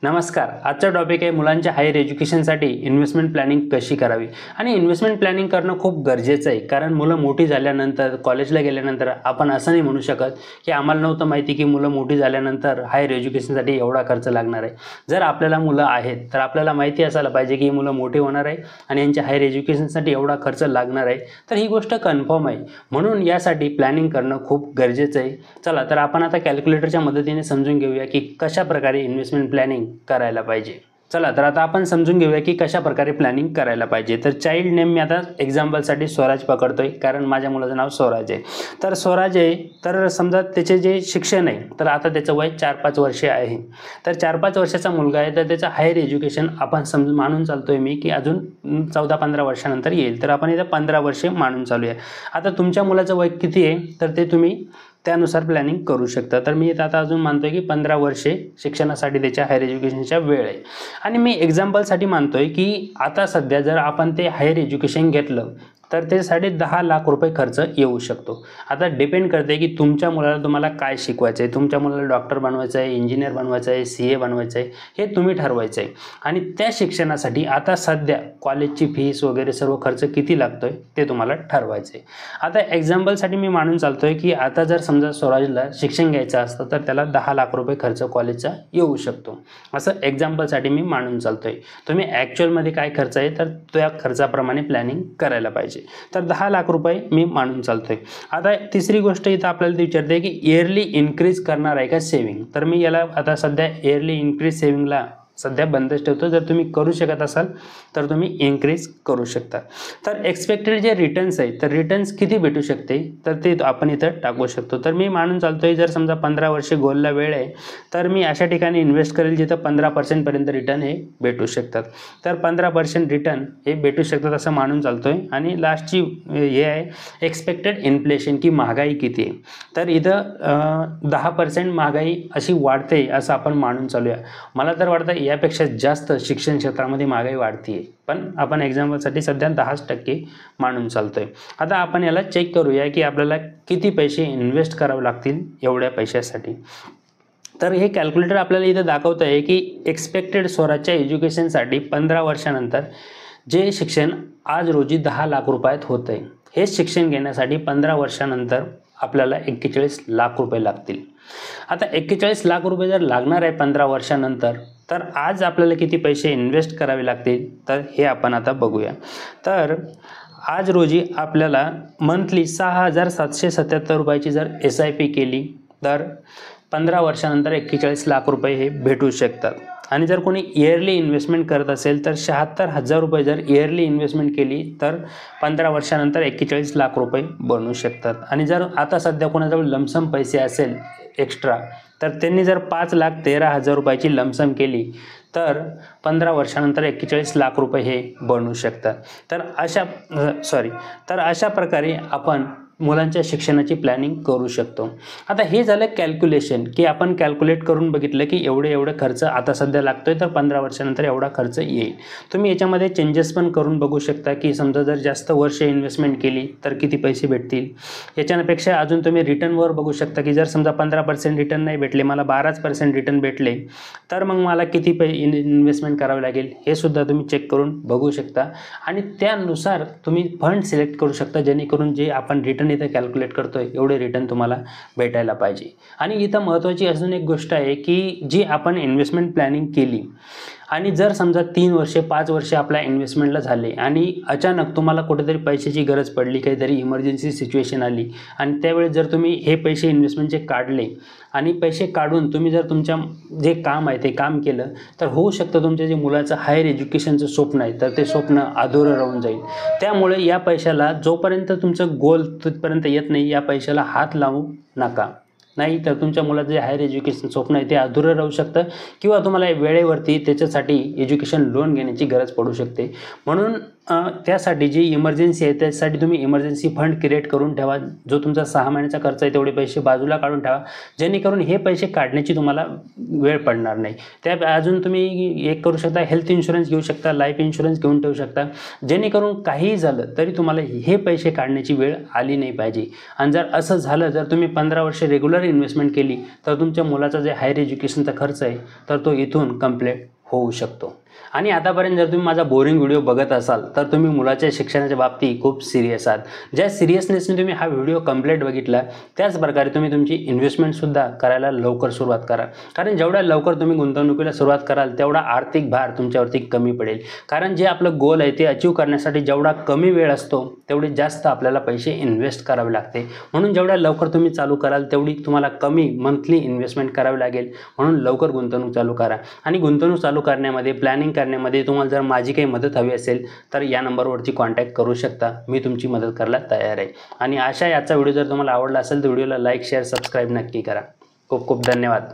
नमस्कार. आजचा टॉपिक आहे मुलांच्या हायर एज्युकेशनसाठी इन्व्हेस्टमेंट प्लॅनिंग कशी करावी. आणि इन्व्हेस्टमेंट प्लॅनिंग करणं खूप गरजेचं आहे, कारण मुलं मोठी झाल्यानंतर कॉलेजला गेल्यानंतर आपण असं नाही म्हणू शकत की आम्हाला नव्हतं माहिती की मुलं मोठी झाल्यानंतर हायर एज्युकेशनसाठी एवढा खर्च लागणार आहे. जर आपल्याला मुलं आहेत तर आपल्याला माहिती असायला पाहिजे की ही मुलं मोठी होणार आहे आणि यांच्या हायर एज्युकेशनसाठी एवढा खर्च लागणार आहे, तर ही गोष्ट कन्फर्म आहे. म्हणून यासाठी प्लॅनिंग करणं खूप गरजेचं आहे. चला तर आपण आता कॅल्क्युलेटरच्या मदतीने समजून घेऊया की कशा प्रकारे इन्व्हेस्टमेंट प्लॅनिंग करायला पाहिजे. चला तर आता आपण समजून घेऊया की कशा प्रकारे प्लॅनिंग करायला पाहिजे. तर चाइल्ड नेम मी आता एक्झाम्पलसाठी स्वराज पकडतोय, कारण माझ्या मुलाचं नाव स्वराज आहे. तर स्वराज आहे, तर समजा त्याचे जे शिक्षण आहे तर आता त्याचं वय 4-5 वर्षे आहे. तर 4-5 वर्षाचा मुलगा आहे, तर त्याचं हायर एज्युकेशन आपण मानून चालतोय मी की अजून 14-15 वर्षानंतर येईल. तर आपण इथं 15 वर्षे मानून चालूया. आता तुमच्या मुलाचं वय किती आहे तर ते तुम्ही त्यानुसार प्लॅनिंग करू शकता. तर मी आता अजून मानतोय की 15 वर्षे शिक्षणासाठी त्याच्या हायर एज्युकेशनच्या वेळ आहे. आणि मी एक्झाम्पलसाठी मानतोय की आता सध्या जर आपण ते हायर एज्युकेशन घेतलं तर त्याच्यासाठी 10 लाख रुपये खर्च येऊ शकतो. आता डिपेंड करते की तुमच्या मुलाला तुम्हाला काय शिकवायचं आहे. तुमच्या मुलाला डॉक्टर बनवायचं आहे, इंजिनियर बनवायचं आहे, CA बनवायचं आहे, हे तुम्ही ठरवायचं आहे. आणि त्या शिक्षणासाठी आता सध्या कॉलेजची फीस वगैरे सर्व खर्च किती लागतोय ते तुम्हाला ठरवायचं आहे. आता एक्झाम्पलसाठी मी मानून चालतोय की आता जर समजा स्वराजला शिक्षण घ्यायचं असतं तर त्याला 10 लाख रुपये खर्च कॉलेजचा येऊ शकतो. असं एक्झाम्पलसाठी मी मानून चालतोय. तुम्ही ॲक्च्युअलमध्ये काय खर्च आहे तर त्या खर्चाप्रमाणे प्लॅनिंग करायला पाहिजे. तर 10 लाख रुपये मी मानून चालतोय. आता तिसरी गोष्ट इथं आपल्याला विचारते की इयरली इन्क्रीज करणार आहे का सेव्हिंग. तर मी याला आता सध्या इयरली इन्क्रीज सेव्हिंगला सध्या बंदच ठेवतो. जर तुम्ही करू शकत असाल तर तुम्ही इन्क्रीज करू शकता. तर एक्सपेक्टेड जे रिटर्न्स आहे तर रिटर्न्स किती भेटू शकते तर ते आपण इथं टाकू शकतो. तर मी मानून चालतोय जर समजा 15 वर्षे गोलला वेळ आहे तर मी अशा ठिकाणी इन्व्हेस्ट करेल जिथं 15% पर्यंत रिटर्न हे भेटू शकतात. तर 15% रिटर्न हे भेटू शकतात असं मानून चालतोय. आणि लास्टची हे आहे एक्सपेक्टेड इन्फ्लेशन की महागाई किती आहे. तर इथं 10% महागाई अशी वाढते असं आपण मानून चालूया. मला तर वाटतं यापेक्षा जास्त शिक्षण क्षेत्रामध्ये महागाई वाढतीये, पण आपण एक्झाम्पलसाठी सध्या 10% मानून चालतोय. आता आपण याला चेक करूया की आपल्याला किती पैसे इन्व्हेस्ट करावे लागतील एवढ्या पैशासाठी. तर हे कॅल्क्युलेटर आपल्याला इथं दाखवत आहे की एक्सपेक्टेड स्वराजच्या एज्युकेशनसाठी 15 वर्षानंतर जे शिक्षण आज रोजी 10 लाख रुपयात होत आहे, हेच शिक्षण घेण्यासाठी 15 वर्षानंतर आपल्याला 41 लाख रुपये लागतील. आता 41 लाख रुपये जर लागणार आहे 15 वर्षानंतर, तर आज आपल्याला किती पैसे इन्व्हेस्ट करावे लागतील तर हे आपण आता बघूया. तर आज रोजी आपल्याला मंथली 6,777 रुपयाची जर SIP केली तर 15 वर्षानंतर 41 लाख रुपये हे भेटू शकतात. आणि जर कोणी इयरली इन्व्हेस्टमेंट करत असेल तर 76,000 रुपये जर इयरली इन्व्हेस्टमेंट केली तर 15 वर्षानंतर 41 लाख रुपये बनू शकतात. आणि जर आता सध्या कोणाजवळ लमसम पैसे असेल एक्स्ट्रा तर त्यांनी जर 5,13,000 रुपयाची लमसम केली तर 15 वर्षानंतर 41 लाख रुपये हे बनू शकतात. तर अशा प्रकारे आपण मुलांच्या शिक्षणाची प्लॅनिंग करू शकतो. आता हे झालं कॅल्क्युलेशन की आपण कॅल्क्युलेट करून बघितलं की एवढे खर्च आता सध्या लागतोय तर 15 वर्षानंतर एवढा खर्च येईल. तुम्ही याच्यामध्ये चेंजेस पण करून बघू शकता की समजा जर जास्त वर्ष इन्व्हेस्टमेंट केली तर किती पैसे भेटतील. याच्यापेक्षा अजून तुम्ही रिटर्नवर बघू शकता की जर समजा 15% रिटर्न नाही भेटले, मला 12% रिटर्न भेटले तर मग मला किती इन्व्हेस्टमेंट करावे लागेल हे सुद्धा तुम्ही चेक करून बघू शकता. आणि त्यानुसार तुम्ही फंड सिलेक्ट करू शकता जेणेकरून जे आपण रिटर्न इथं कॅल्क्युलेट करतोय एवढे रिटर्न तुम्हाला भेटायला पाहिजे. आणि इथं महत्त्वाची अजून एक गोष्ट आहे की जी आपण इन्व्हेस्टमेंट प्लॅनिंग केली आणि जर समजा 3 वर्षे 5 वर्षे आपल्या इन्व्हेस्टमेंटला झाले आणि अचानक तुम्हाला कुठेतरी पैशाची गरज पडली, काहीतरी इमर्जन्सी सिच्युएशन आली आणि त्यावेळेस जर तुम्ही हे पैसे इन्व्हेस्टमेंटचे काढले आणि पैसे काढून तुम्ही जर तुमच्या जे काम आहे ते काम केलं तर होऊ शकतं तुमच्या जे मुलाचं हायर एज्युकेशनचं स्वप्न आहे तर ते स्वप्न अधुरं राहून जाईल. त्यामुळे या पैशाला जोपर्यंत तुमचं गोल तिथपर्यंत येत नाही या पैशाला हात लावू नका. नाही तर तुमच्या मुलाचं जे हायर एज्युकेशन स्वप्न आहे ते अधुरं राहू शकतं किंवा तुम्हाला वेळेवरती त्याच्यासाठी एज्युकेशन लोन घेण्याची गरज पडू शकते. म्हणून त्यासाठी जी इमर्जन्सी आहे त्यासाठी तुम्ही इमर्जन्सी फंड क्रिएट करून ठेवा. जो तुमचा 6 महिन्याचा खर्च आहे तेवढे पैसे बाजूला काढून ठेवा, जेणेकरून हे पैसे काढण्याची तुम्हाला वेळ पडणार नाही. त्या अजून तुम्ही एक करू शकता, हेल्थ इन्शुरन्स घेऊ शकता, लाईफ इन्शुरन्स घेऊन ठेवू शकता, जेणेकरून काहीही झालं तरी तुम्हाला हे पैसे काढण्याची वेळ आली नाही पाहिजे. आणि जर असं झालं, जर तुम्ही 15 वर्ष रेग्युलर इन्व्हेस्टमेंट केली तर तुमच्या मुलाचा जे हायर एज्युकेशनचा खर्च आहे तर तो इथून कंप्लीट होऊ शकतो. आणि आतापर्यंत जर तुम्ही माझा बोरिंग व्हिडिओ बघत असाल तर तुम्ही मुलाच्या शिक्षणाच्या बाबतीत खूप सिरियस आहात. ज्या सिरियसनेसने तुम्ही हा व्हिडिओ कंप्लीट बघितला त्याच प्रकारे तुम्ही तुमची इन्व्हेस्टमेंटसुद्धा करायला लवकर सुरुवात करा. कारण जेवढ्या लवकर तुम्ही गुंतवणुकीला सुरुवात कराल तेवढा आर्थिक भार तुमच्यावरती कमी पडेल. कारण जे आपलं गोल आहे ते अचीव करण्यासाठी जेवढा कमी वेळ असतो तेवढे जास्त आपल्याला पैसे इन्व्हेस्ट करावे लागते. म्हणून जेवढ्या लवकर तुम्ही चालू कराल तेवढी तुम्हाला कमी मंथली इन्व्हेस्टमेंट करावी लागेल. म्हणून लवकर गुंतवणूक चालू करा. आणि गुंतवणूक चालू करण्यामध्ये, प्लॅनिंग करण्यामध्ये तुम्हाला जर माझी काही मदत हवी असेल तर या नंबरवरती कॉन्टॅक्ट करू शकता. मी तुमची मदत करायला तयार आहे. आणि याचा व्हिडिओ जर तुम्हाला आवडला असेल तर व्हिडिओला लाईक, शेअर, सबस्क्राईब नक्की करा. खूप खूप धन्यवाद.